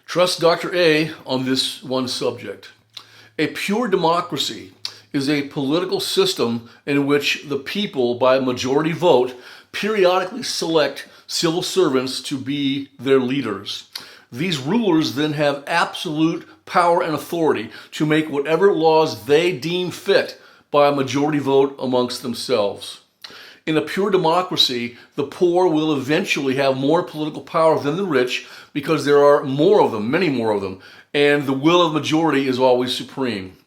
Trust Dr. A on this one subject. A pure democracy is a political system in which the people, by majority vote, periodically select civil servants to be their leaders. These rulers then have absolute power and authority to make whatever laws they deem fit by a majority vote amongst themselves. In a pure democracy, the poor will eventually have more political power than the rich because there are more of them, many more of them, and the will of the majority is always supreme.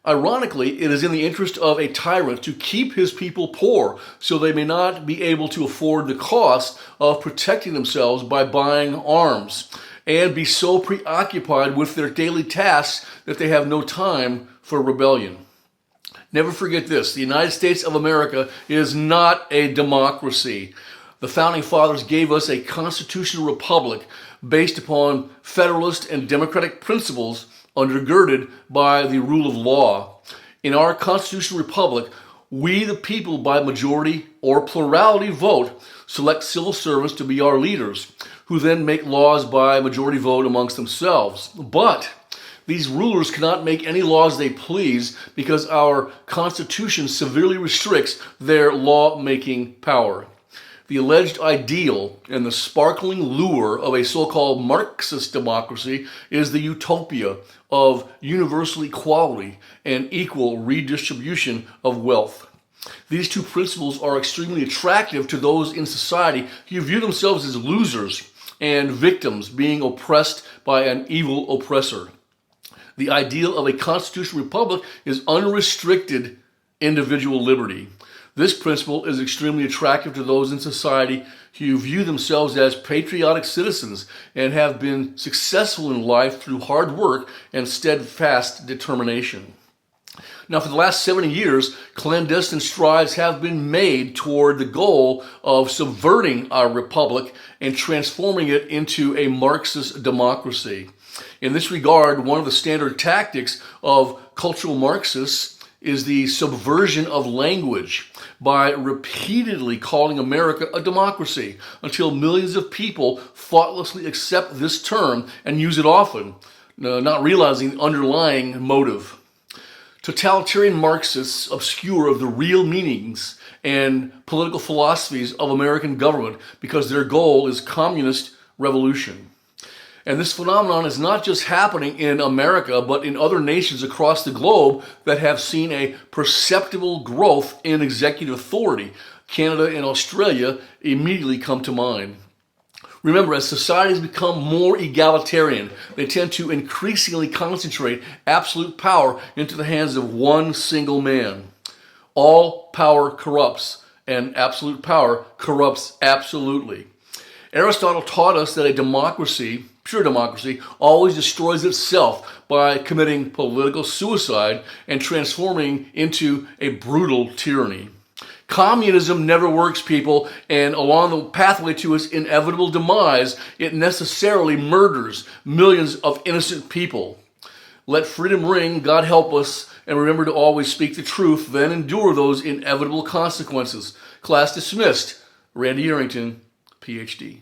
Ironically, it is in the interest of a tyrant to keep his people poor so they may not be able to afford the cost of protecting themselves by buying arms and be so preoccupied with their daily tasks that they have no time for rebellion. Never forget this, the United States of America is not a democracy. The Founding Fathers gave us a constitutional republic based upon federalist and democratic principles undergirded by the rule of law. In our constitutional republic, we the people by majority or plurality vote select civil servants to be our leaders, who then make laws by majority vote amongst themselves. But these rulers cannot make any laws they please because our Constitution severely restricts their law-making power. The alleged ideal and the sparkling lure of a so-called Marxist democracy is the utopia of universal equality and equal redistribution of wealth. These two principles are extremely attractive to those in society who view themselves as losers and victims being oppressed by an evil oppressor. The ideal of a constitutional republic is unrestricted individual liberty. This principle is extremely attractive to those in society who view themselves as patriotic citizens and have been successful in life through hard work and steadfast determination. Now, for the last 70 years, clandestine strides have been made toward the goal of subverting our republic and transforming it into a Marxist democracy. In this regard, one of the standard tactics of cultural Marxists is the subversion of language by repeatedly calling America a democracy until millions of people thoughtlessly accept this term and use it often, not realizing the underlying motive. Totalitarian Marxists obscure the real meanings and political philosophies of American government because their goal is communist revolution. And this phenomenon is not just happening in America, but in other nations across the globe that have seen a perceptible growth in executive authority. Canada and Australia immediately come to mind. Remember, as societies become more egalitarian, they tend to increasingly concentrate absolute power into the hands of one single man. All power corrupts, and absolute power corrupts absolutely. Aristotle taught us that a democracy, pure democracy, always destroys itself by committing political suicide and transforming into a brutal tyranny. Communism never works, people, and along the pathway to its inevitable demise, it necessarily murders millions of innocent people. Let freedom ring, God help us, and remember to always speak the truth, then endure those inevitable consequences. Class dismissed. Randy Arrington, PhD.